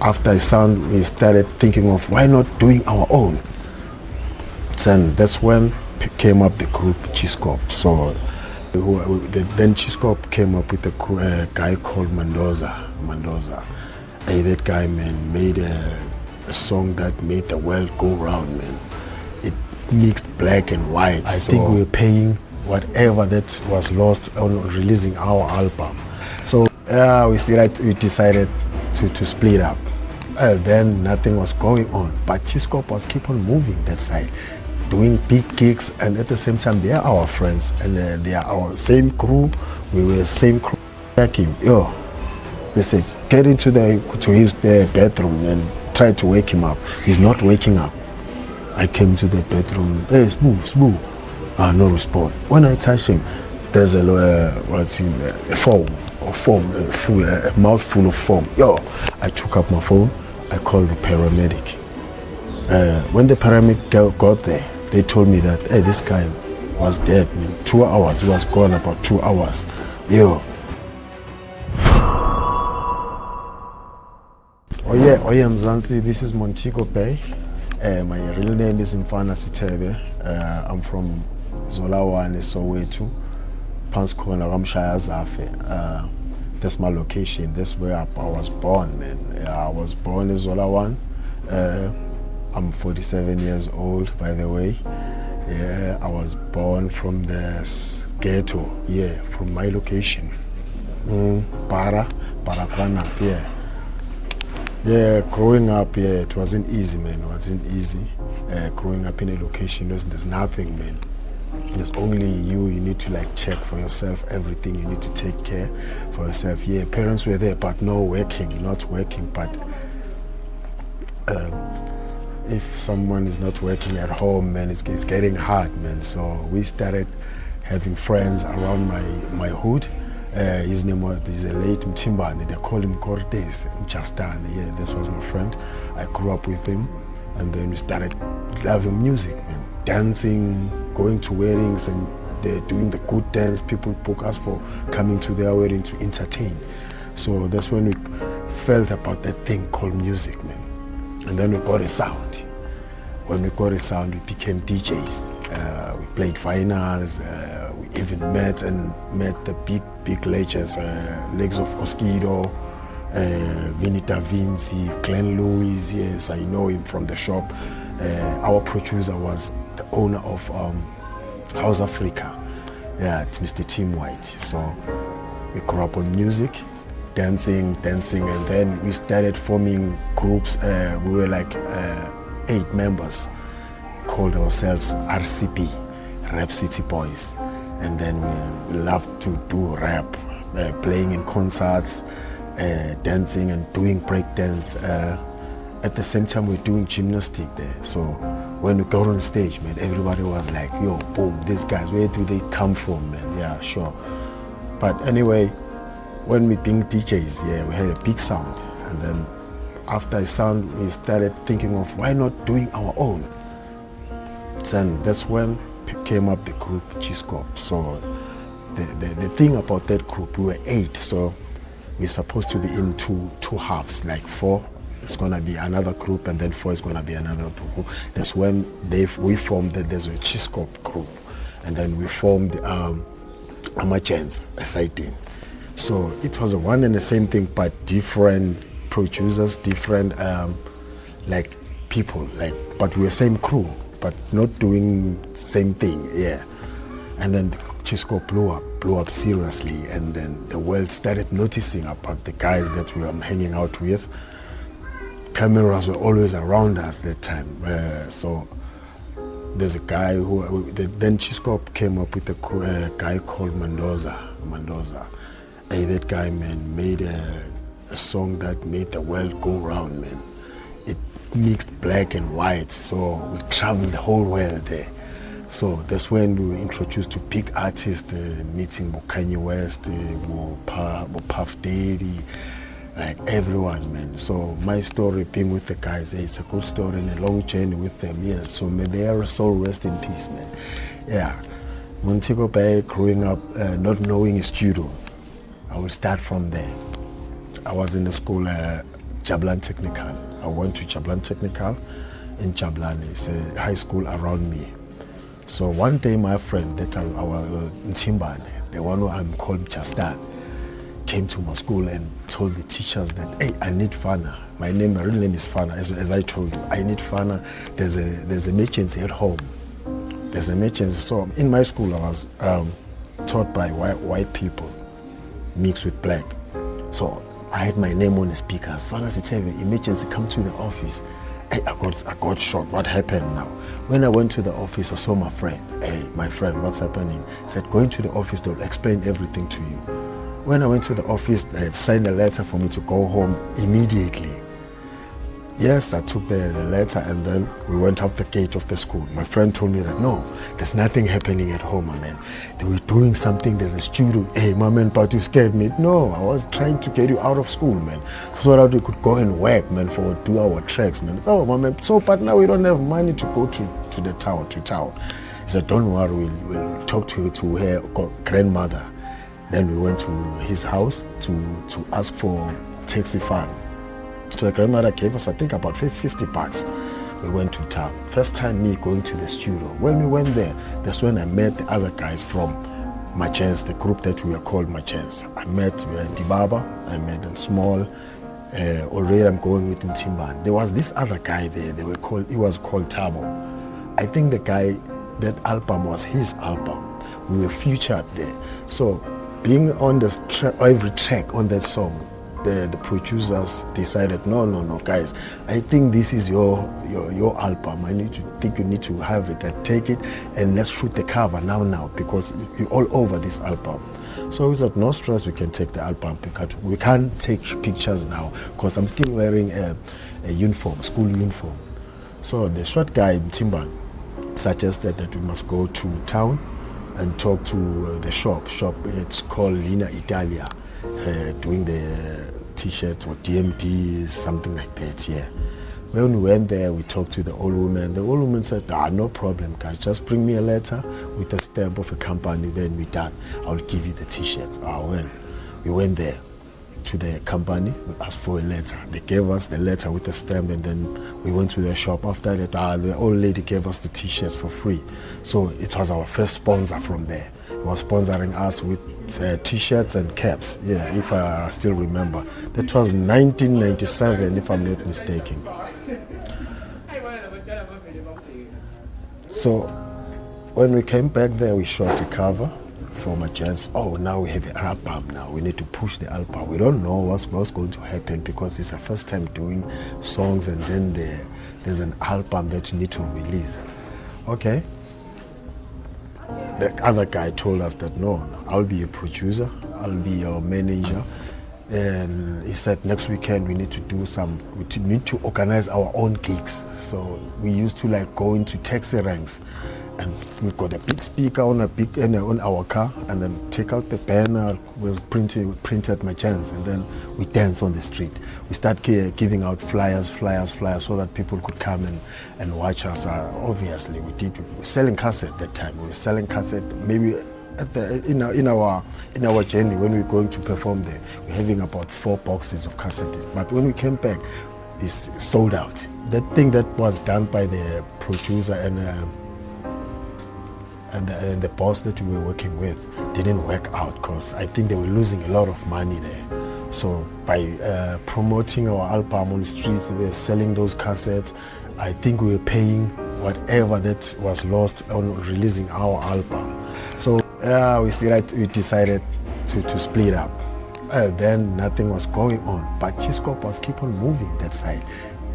after I sound, we started thinking of why not doing our own. And that's when came up the group Chiskop. So then Chiskop came up with a guy called Mandoza. That guy, man, made a song that made the world go round, man. It mixed black and white. I think we were paying whatever that was lost on releasing our album. So we decided to split up. Then nothing was going on, but Chiskop was keep on moving that side, doing big gigs, and at the same time they are our friends and they are our same crew. We were same crew. Back him, they said get into his bedroom and try to wake him up. He's not waking up. I came to the bedroom. Hey, Smooth. No response. When I touch him, there's a mouthful of foam. I took up my phone. I called the paramedic. When the paramedic got there, they told me that this guy was dead in 2 hours. He was gone about 2 hours. Mzansi, this is Montego Bay. My real name is MAFANA SETHEBE. I'm from Zolawane, Soweto, Panskona, Ramshaya Zafe. That's my location. That's where I was born, man. I was born in Zolawane. I'm 47 years old, by the way. I was born from the ghetto, from my location. Barakwana, growing up, it wasn't easy, man. It wasn't easy. Growing up in a location, there's nothing, man. There's only you need to check for yourself, everything you need to take care for yourself. Parents were there, but not working, but if someone is not working at home, man, it's getting hard, man. So we started having friends around my hood. His name was a late Mtimbane. They call him Cortez Mchastane. This was my friend. I grew up with him, and then we started loving music, man. Dancing, going to weddings, and they're doing the good dance. People book us for coming to their wedding to entertain. So that's when we felt about that thing called music, man. And then we got a sound. When we got a sound, we became DJs. We played finals. We even met the big legends, Legs of Oskido, Vinita Vinci, Glenn Lewis. Yes, I know him from the shop. Our producer was the owner of House Africa. It's Mr. Tim White. So we grew up on music, dancing, and then we started forming groups. We were 8 members, called ourselves RCB, Rap City Boys. And then we loved to do rap, playing in concerts, dancing and doing break dance. At the same time, we're doing gymnastics there. So when we got on stage, man, everybody was like, yo, boom, these guys, where do they come from, man? Yeah, sure. But anyway, when we being DJs, we had a big sound. And then after a sound, we started thinking of why not doing our own. And that's when came up the group Chiskop. So the thing about that group, we were 8, so we're supposed to be in two halves, 4 is gonna be another group, and then 4 is gonna be another group. That's when we formed there's a Chiskop group, and then we formed Amagents, a sighting. So it was one and the same thing, but different producers, different people, but we were same crew, but not doing same thing, And then Chiskop blew up seriously, and then the world started noticing about the guys that we were hanging out with. Cameras were always around us that time. So there's a guy then Chiskop came up with a guy called Mandoza. That guy, man, made a song that made the world go round, man. It mixed black and white, so we traveled the whole world there. So that's when we were introduced to big artists, meeting Kanye West, Puff Daddy, everyone, man. So my story being with the guys, it's a good story and a long journey with them, So may their soul rest in peace, man. Montego Bay, growing up, not knowing a studio, I will start from there. I was in the school Jablan Technical. I went to Jablan Technical in Jablan. It's a high school around me. So one day my friend, that our Mtimbane, the one who I'm called Chastan, came to my school and told the teachers that, hey, I need FANA. My real name is FANA, as I told you. I need FANA. There's an emergency at home. There's an emergency. So in my school, I was taught by white people mixed with black. So I had my name on the speakers. FANA SETHEBE, emergency, come to the office. Hey, I got shocked. What happened now? When I went to the office, I saw my friend. Hey, my friend, what's happening? He said, go into the office, they'll explain everything to you. When I went to the office, they signed a letter for me to go home immediately. Yes, I took the letter and then we went out the gate of the school. My friend told me that, no, there's nothing happening at home, my man. They were doing something, there's a studio. Hey, my man, but you scared me. No, I was trying to get you out of school, man, so that we could go and work, man, for 2 hour treks, man. Oh, my man, so, but now we don't have money to go to the town, He said, don't worry, we'll talk to her grandmother. Then we went to his house to ask for taxi fund. So the grandmother gave us, I think, about $50. We went to town. First time me going to the studio. When we went there, that's when I met the other guys from Machens, the group that we are called Machens. I met Dibaba, I met them Small. Already I'm going with Timban. There was this other guy there. He was called Tabo. I think the guy, that album was his album. We were featured there. So being on every track on that song, the producers decided, no, guys, I think this is your album. Think you need to have it and take it and let's shoot the cover now because you're all over this album. So we said, no stress, we can take the album because we can't take pictures now because I'm still wearing a uniform, school uniform. So the short guy, Timban, suggested that we must go to town and talk to the shop. It's called Lina Italia, doing the t-shirts or DMD, something like that, yeah. When we went there, we talked to the old woman. The old woman said, no problem, guys, just bring me a letter with a stamp of a company, then we're done. I'll give you the t-shirts. We went there to the company, we asked for a letter. They gave us the letter with the stamp, and then we went to the shop. After that, the old lady gave us the t-shirts for free. So it was our first sponsor from there. He was sponsoring us with t-shirts and caps, yeah, if I still remember. That was 1997, if I'm not mistaken. So when we came back there, we shot a cover for my chance. Oh, now we have an album now. We need to push the album. We don't know what's going to happen because it's the first time doing songs and then there's an album that you need to release. Okay. The other guy told us that, no, I'll be a producer, I'll be your manager. And he said next weekend we need to organize our own gigs. So we used to go into taxi ranks. And we got a big speaker on our car, and then take out the banner, was printed my chance, and then we dance on the street. We start giving out flyers, so that people could come and watch us. Obviously, we were selling cassette that time. We were selling cassette maybe in our journey when we were going to perform there. We're having about 4 boxes of cassettes. But when we came back, it's sold out. That thing that was done by the producer and the boss that we were working with didn't work out because I think they were losing a lot of money there. So by promoting our album on the streets, we were selling those cassettes. I think we were paying whatever that was lost on releasing our album. So we decided to split up. Then nothing was going on, but Chiskop was keep on moving that side,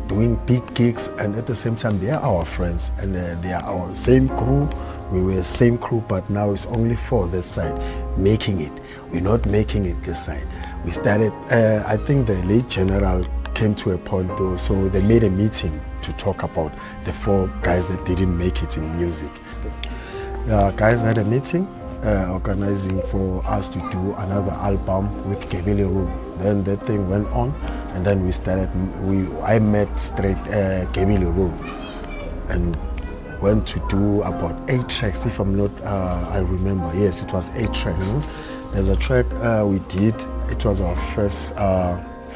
doing big gigs, and at the same time they are our friends and they are our same crew. We were same crew, but now it's only 4 that side making it. We're not making it this side. We started, I think the late general came to a point though, so they made a meeting to talk about the 4 guys that didn't make it in music. Guys had a meeting organizing for us to do another album with Kebele Room. Then that thing went on, and then we started, I met straight Kebele Room and went to do about 8 tracks, if I'm not, I remember, yes, it was 8 tracks. There's a track we did, it was our first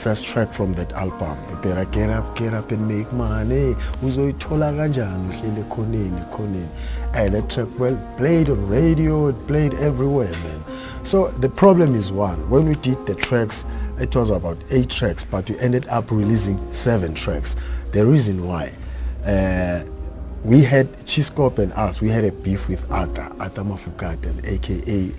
first track from that album. You better get up and make money. Uzoyithola kanjani uhlele khoneni. And that track, well, played on radio, it played everywhere, man. So the problem is one, when we did the tracks, it was about 8 tracks, but we ended up releasing 7 tracks. The reason why, we had Chiskop and us, we had a beef with Arthur Mafukate, aka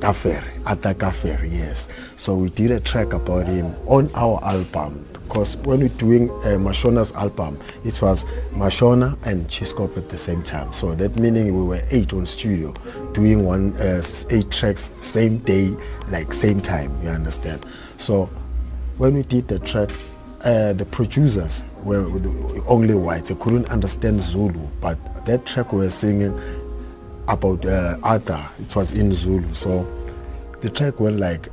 Arthur Kaffer, yes. So we did a track about him on our album, because when we're doing Mashona's album, it was Mashona and Chiskop at the same time. So that meaning we were 8 on studio, doing 8 tracks, same day, like same time, you understand? So when we did the track, the producers were only white. They couldn't understand Zulu, but that track we were singing about Arthur, it was in Zulu. So the track went like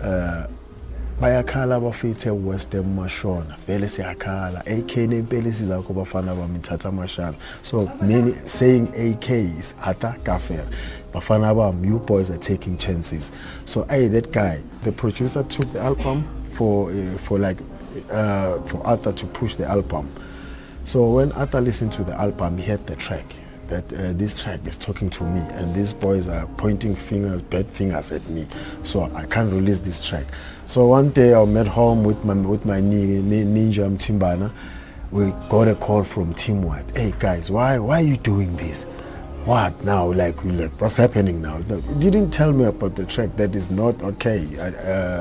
bayakhala bafithe Western Mashona vele siyakhala AK nempela sizakho bafana bami thatha mashana. So meaning saying AK is Arthur Kaffer. Bafana bami, you boys are taking chances. So that guy, the producer took the album for Arthur to push the album. So when Arthur listened to the album, he heard the track, that this track is talking to me, and these boys are pointing fingers, bad fingers at me, so I can't release this track. So one day I met home with my ninja Mtimbana. We got a call from Team White. Hey guys, why are you doing this? What now? Like what's happening now? You didn't tell me about the track that is not okay,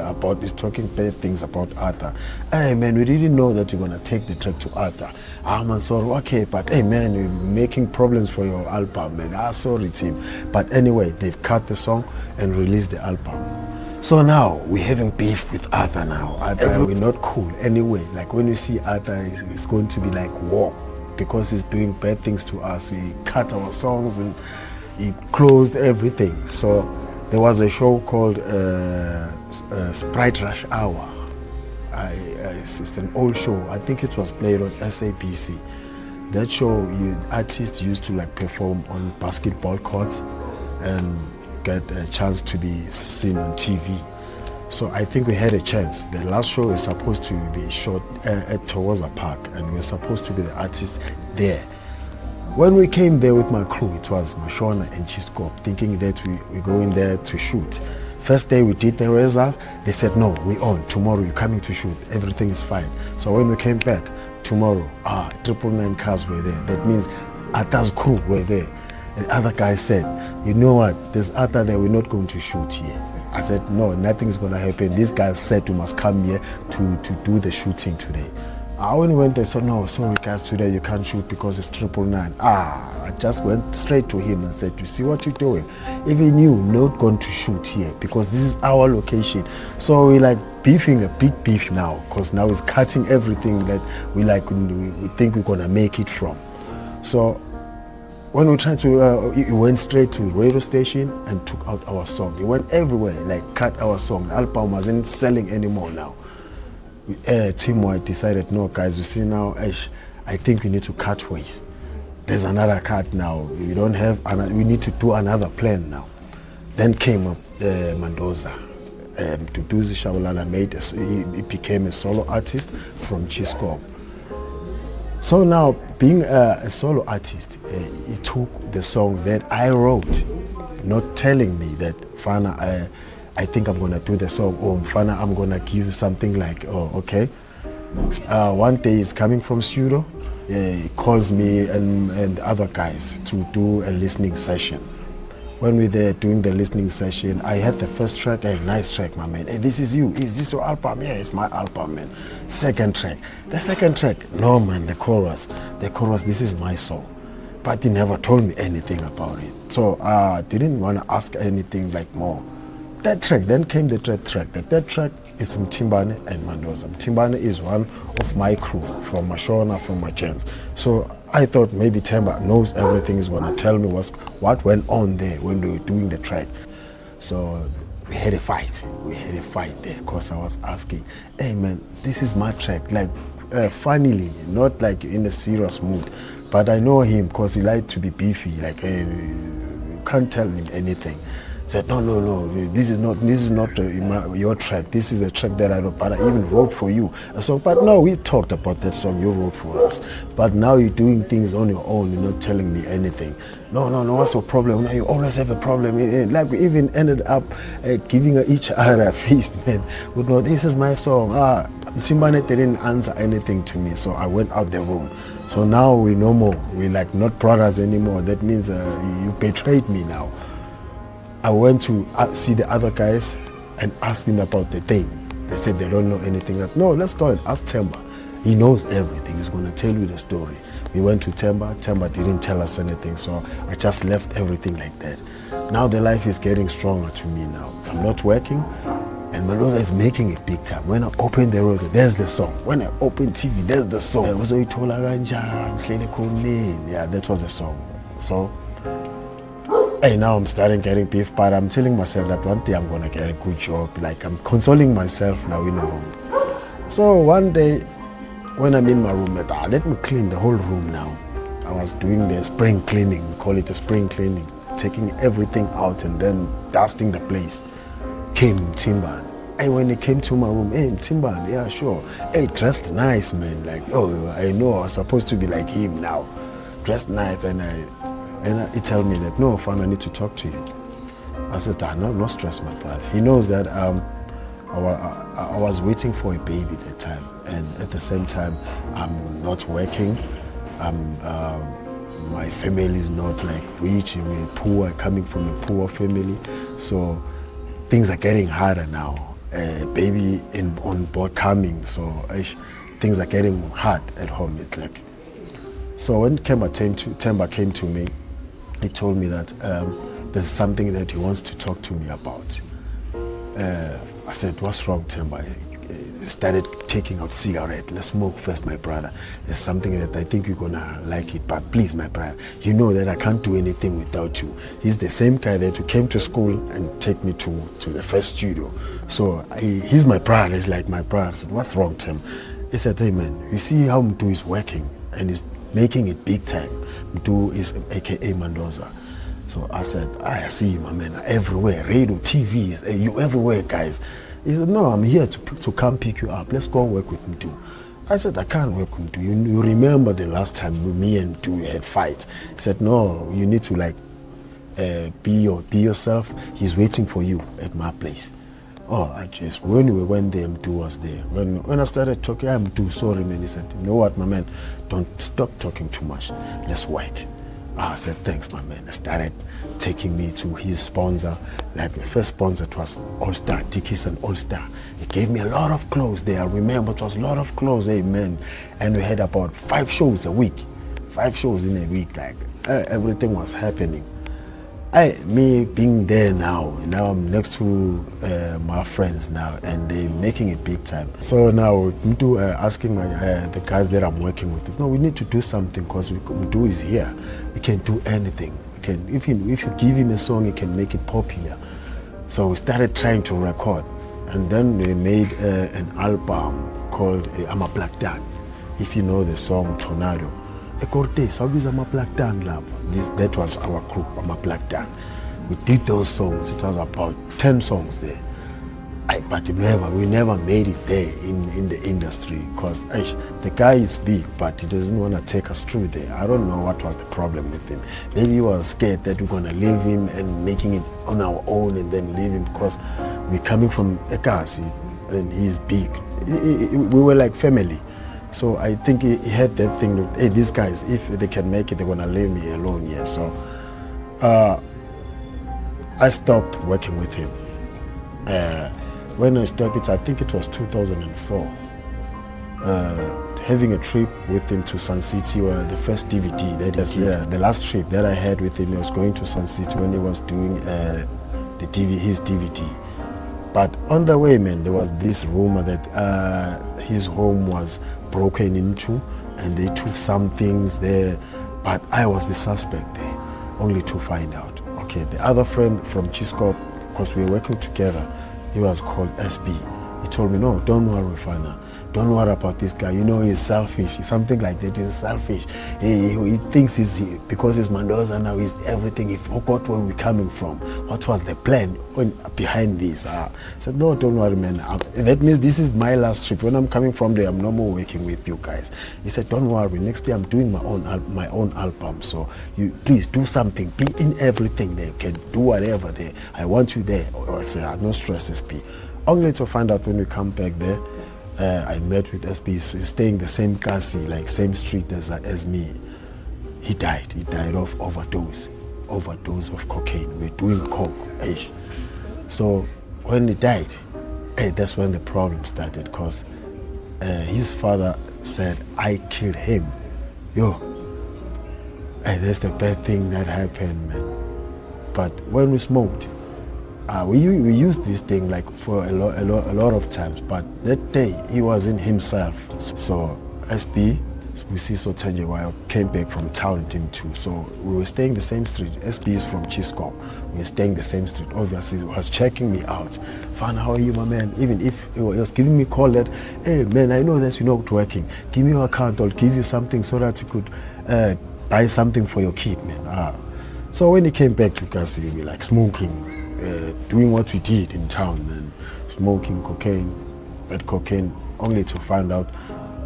about is talking bad things about Arthur. Hey man, we didn't know that you're gonna take the track to Arthur. I'm sorry, okay, but hey man, you're making problems for your album, man. Sorry team. But anyway, they've cut the song and released the album. So now we're having beef with Arthur now. We're not cool anyway. Like when you see Arthur, it's going to be like war, because he's doing bad things to us. He cut our songs and he closed everything. So there was a show called Sprite Rush Hour. It's an old show. I think it was played on SABC. That show, artists used to like perform on basketball courts and get a chance to be seen on TV. So I think we had a chance. The last show is supposed to be shot at Towaza Park, and we're supposed to be the artists there. When we came there with my crew, it was Mashona and Chiskop, thinking that we're going there to shoot. First day we did the result, they said, no, we're on. Tomorrow you're coming to shoot. Everything is fine. So when we came back, tomorrow, 999 cars were there. That means Arthur's crew were there. The other guy said, you know what, there's Arthur there, we're not going to shoot here. I said, no, nothing's going to happen. These guys said we must come here to do the shooting today. When we went there, so no, sorry guys, today you can't shoot because it's 999. I just went straight to him and said, you see what you're doing? Even you not going to shoot here because this is our location. So we like beefing, a big beef now, because now it's cutting everything that we think we're going to make it from. So when we tried to, he went straight to radio station and took out our song. He went everywhere, like cut our song. The album wasn't selling anymore now. Team White decided, no guys, you see now, I think we need to cut ways. There's another cut now. We don't have, we need to do another plan now. Then came up Mandoza. To do the Shabalala he became a solo artist from Chiskop. So now, being a solo artist, he took the song that I wrote, not telling me that, Fana, I think I'm going to do the song, or Fana, I'm going to give something like, oh, okay. One day he's coming from studio, he calls me and the other guys to do a listening session. When we're there doing the listening session, I had the first track, a nice track, my man. Hey, this is you. Is this your album? Yeah, it's my album, man. Second track. The second track, no, man, the chorus, this is my song. But he never told me anything about it. So I didn't want to ask anything like more. That track, then came the third track. The third track is Mtimbane and Mandoza. Mtimbane is one of my crew, from Mashona, from my chance. So I thought maybe Temba knows everything, is going to tell me what went on there when we were doing the track. So we had a fight. We had a fight there because I was asking, hey man, this is my track. Like, funnily, not like in a serious mood. But I know him because he liked to be beefy. Like, you can't tell him anything. He said, no, this is not your track. This is the track that I wrote, but I even wrote for you. So, but no, we talked about that song you wrote for us. But now you're doing things on your own. You're not telling me anything. No, what's your problem? No, you always have a problem. Like we even ended up giving each other a feast, man. We know this is my song. Timbane didn't answer anything to me, so I went out the room. So now we no more. We're like not brothers anymore. That means you betrayed me now. I went to see the other guys and asked them about the thing. They said they don't know anything. No, let's go and ask Temba. He knows everything. He's going to tell you the story. We went to Temba. Temba didn't tell us anything, so I just left everything like that. Now the life is getting stronger to me now. I'm not working, and Mandoza is making it big time. When I open the radio, there's the song. When I open TV, there's the song. Yeah, that was the song. So, hey, now I'm starting getting beef, but I'm telling myself that one day I'm gonna get a good job. Like I'm consoling myself now in a room. So one day, when I'm in my room, let me clean the whole room now. I was doing the spring cleaning, we call it a spring cleaning, taking everything out and then dusting the place. Came Timban. Hey, when he came to my room, hey, Timban, yeah, sure. Hey, dressed nice, man. Like, oh, I know I was supposed to be like him now. Dressed nice, and he told me that, no, Fan, I need to talk to you. I said, no stress, my brother. He knows that I was waiting for a baby at that time, and at the same time, I'm not working. My family is not like rich, we're poor, coming from a poor family, so things are getting harder now. Baby on board coming, so things are getting hard at home. It's like, so when Temba came to me, he told me that there's something that he wants to talk to me about. I said, what's wrong, Temba? He started taking out cigarette. Let's smoke first, my brother. There's something that I think you're gonna like it, but please, my brother, you know that I can't do anything without you. He's the same guy that came to school and take me to the first studio. So he's my brother. He's like my brother. I said, what's wrong, Tim? He said, hey man, you see how Mdu is working and he's making it big time. Mdu is AKA Mandoza. So I said, I see, my man, everywhere, radio, TVs, you everywhere, guys. He said, no, I'm here to come pick you up. Let's go work with Mdu. I said, I can't work with Mdu. You remember the last time me and Mdu had fight? He said, no, you need to like be yourself. He's waiting for you at my place. Oh, when we went there, Mdu was there. When I started talking, I'm Mdu, sorry, man. He said, you know what, my man, don't stop talking too much. Let's work. I said, thanks, my man. I started taking me to his sponsor. Like the first sponsor, it was All-Star, Dickies and All-Star. He gave me a lot of clothes there. I remember it was a lot of clothes, amen. And we had about 5 shows a week. 5 shows in a week, like everything was happening. Me being there now I'm next to my friends now, and they're making it big time. So now Mdu asking the guys that I'm working with, no, we need to do something because Mdu is here. We can do anything. We can, if you give him a song, he can make it popular. So we started trying to record, and then we made an album called I'm a Black Dan. If you know the song Tornado. That was our group, I'm a Black Dan. We did those songs. It was about 10 songs there. But we never made it there in the industry because the guy is big, but he doesn't want to take us through there. I don't know what was the problem with him. Maybe he was scared that we're going to leave him and making it on our own and then leave him because we're coming from Ekasi and he's big. We were like family. So I think he had that thing that, hey, these guys, if they can make it, they're going to leave me alone here. So I stopped working with him. When I stopped it, I think it was 2004. Having a trip with him to Sun City, where the first DVD, the last trip that I had with him, I was going to Sun City when he was doing his DVD. But on the way, man, there was this rumor that his home was broken into and they took some things there, but I was the suspect there, only to find out. Okay, the other friend from Chiskop, because we were working together, he was called SB. He told me, no, don't worry, Fana. don't worry about this guy. You know, he's selfish. Something like that. He's selfish. He thinks because he's Mandoza now, he's everything. He forgot where we're coming from. What was the plan behind this? I said, no, don't worry, man. That means this is my last trip. When I'm coming from there, I'm no more working with you guys. He said, don't worry. Next year, I'm doing my own album. So you please do something. Be in everything there. Can do whatever there. I want you there. I said, no stress, SP. Only to find out when we come back there, I met with SP. He's staying the same kasi, like same street as me. He died. He died of overdose of cocaine. We're doing coke. So when he died, that's when the problem started, because his father said, I killed him. That's the bad thing that happened, man. But when we smoked, we used this thing like for a lot of times, but that day he wasn't himself. So SP, we see Sotanjewa came back from town, team 2. So we were staying the same street. SP is from Chiskop. We were staying the same street. Obviously, he was checking me out. Fan, how are you, my man? Even if he was giving me a call that, hey man, I know that you're not working. Give me your account, I'll give you something so that you could buy something for your kid, man. So when he came back to Kasi, we were like smoking, doing what we did in town, and smoking cocaine, but cocaine, only to find out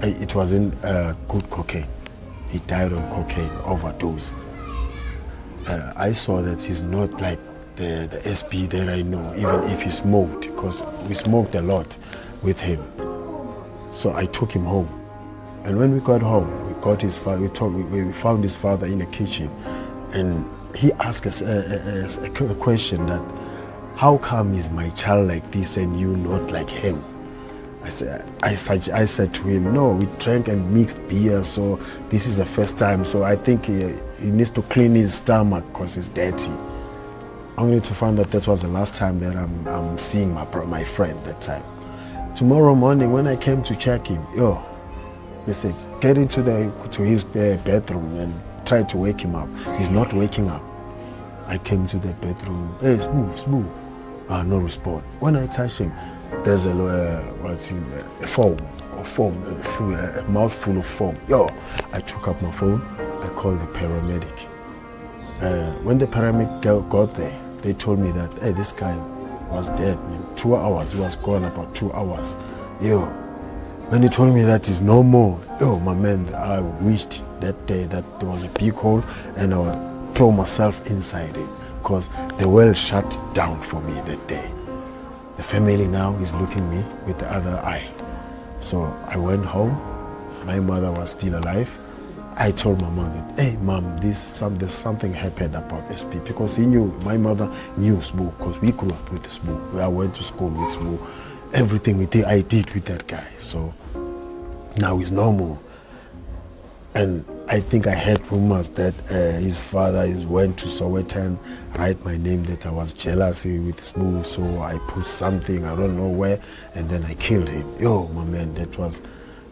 it wasn't good cocaine. He died of cocaine overdose. I saw that he's not like the SP that I know, even if he smoked, because we smoked a lot with him. So I took him home, and when we got home, we got his father. We found his father in the kitchen, and he asked us a question that, how come is my child like this and you not like him? I said to him, no, we drank and mixed beer, so this is the first time, so I think he needs to clean his stomach because it's dirty. Only to find that was the last time that I'm seeing my friend that time. Tomorrow morning when I came to check him, they said, get into his bedroom and try to wake him up. He's not waking up. I came to the bedroom, hey, smooth. No response. When I touch him, there's a mouthful of foam. I took up my phone, I called the paramedic. When the paramedic got there, they told me that, hey, this guy was dead in 2 hours. He was gone about 2 hours. When he told me that is no more, my man, I wished that day that there was a big hole and I would throw myself inside it, because the world shut down for me that day. The family now is looking at me with the other eye. So I went home. My mother was still alive. I told my mother, hey mom, there's something happened about SP, because my mother knew Smoo, because we grew up with Smoo. I went to school with Smoo. Everything I did with that guy. So now he's normal. And I think I heard rumors that his father went to Sowetan, write my name, that I was jealous with Smoo, so I put something, I don't know where, and then I killed him. My man, that was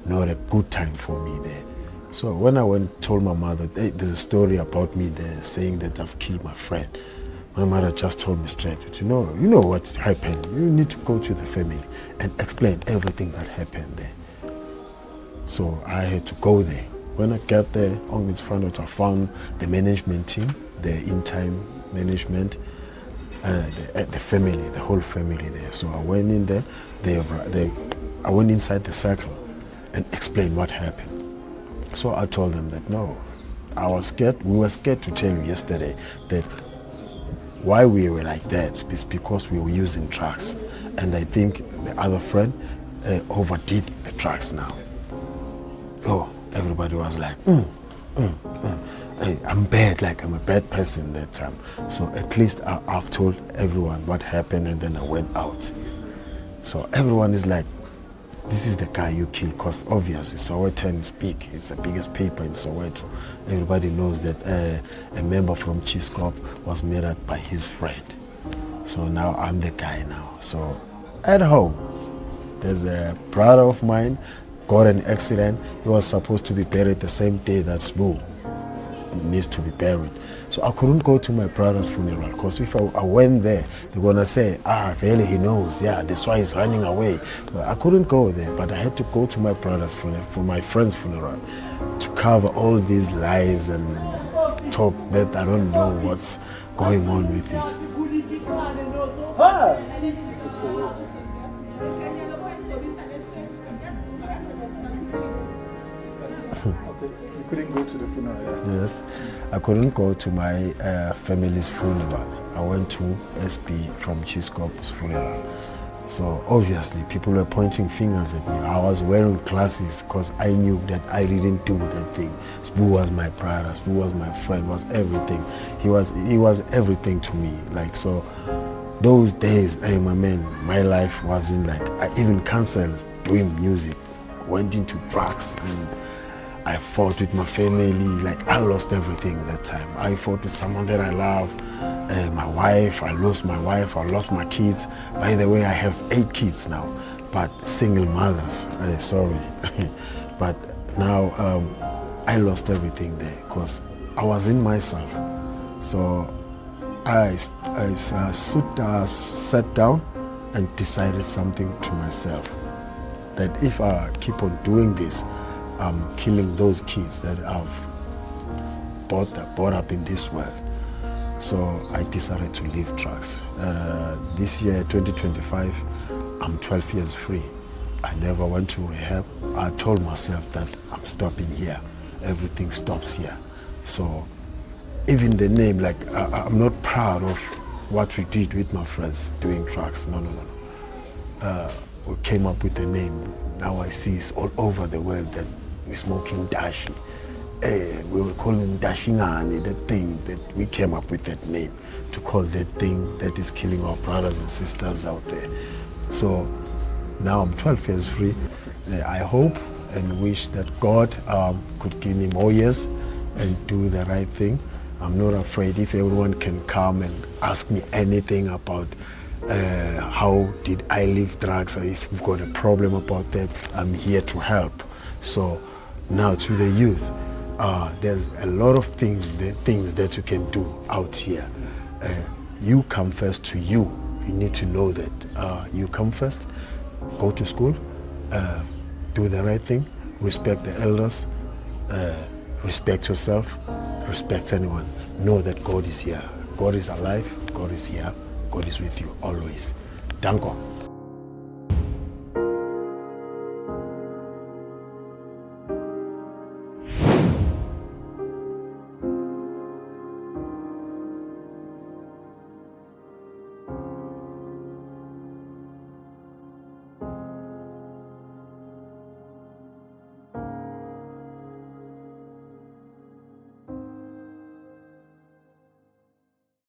not a good time for me there. So when I told my mother, hey, there's a story about me there saying that I've killed my friend. My mother just told me straight, you know what happened. You need to go to the family and explain everything that happened there. So I had to go there. When I got there, only to find out I found the management team, the in-time management, the family, the whole family there. So I went in there, I went inside the circle and explained what happened. So I told them that no, we were scared to tell you yesterday that why we were like that is because we were using drugs. And I think the other friend overdid the drugs now. Everybody was like, hey, I'm bad, like I'm a bad person that time. So at least I've told everyone what happened, and then I went out. So everyone is like, this is the guy you killed, because obviously Sowetan is big. It's the biggest paper in Soweto. Everybody knows that a member from Chiskop was murdered by his friend. So now I'm the guy now. So at home, there's a brother of mine got an accident. He was supposed to be buried the same day that Smoo. needs to be buried. So I couldn't go to my brother's funeral, because if I went there, they're gonna say, really, he knows, yeah, that's why he's running away. But I couldn't go there, but I had to go to my brother's funeral, for my friend's funeral, to cover all these lies and talk that I don't know what's going on with it. You couldn't go to the funeral, yeah? Yes, I couldn't go to my family's funeral. I went to SB from Chiskop's funeral. So obviously people were pointing fingers at me. I was wearing glasses because I knew that I didn't do that thing. Spoo was my brother, Spoo was my friend, was everything. He was everything to me. Like, so those days, hey, my man, my life wasn't like, I even canceled doing music, went into drugs, and I fought with my family. Like, I lost everything that time. I fought with someone that I love. My wife, I lost my wife, I lost my kids. By the way, I have 8 kids now, but single mothers, sorry. But now I lost everything there because I was in myself. So I sat down and decided something to myself, that if I keep on doing this, I'm killing those kids that I've brought up in this world. So I decided to leave drugs. This year, 2025, I'm 12 years free. I never went to rehab. I told myself that I'm stopping here. Everything stops here. So even the name, like, I'm not proud of what we did with my friends doing drugs. No. We came up with a name. Now I see it's all over the world that we're smoking dashi. We were calling Dashingani, that thing that we came up with that name to call that thing that is killing our brothers and sisters out there. So now I'm 12 years free. I hope and wish that God could give me more years and do the right thing. I'm not afraid if everyone can come and ask me anything about how did I leave drugs, or if you've got a problem about that, I'm here to help. So now to the youth, there's a lot of things that you can do out here. You come first to you. You need to know that you come first, go to school, do the right thing, respect the elders, respect yourself, respect anyone. Know that God is here. God is alive, God is here, God is with you always. Danko.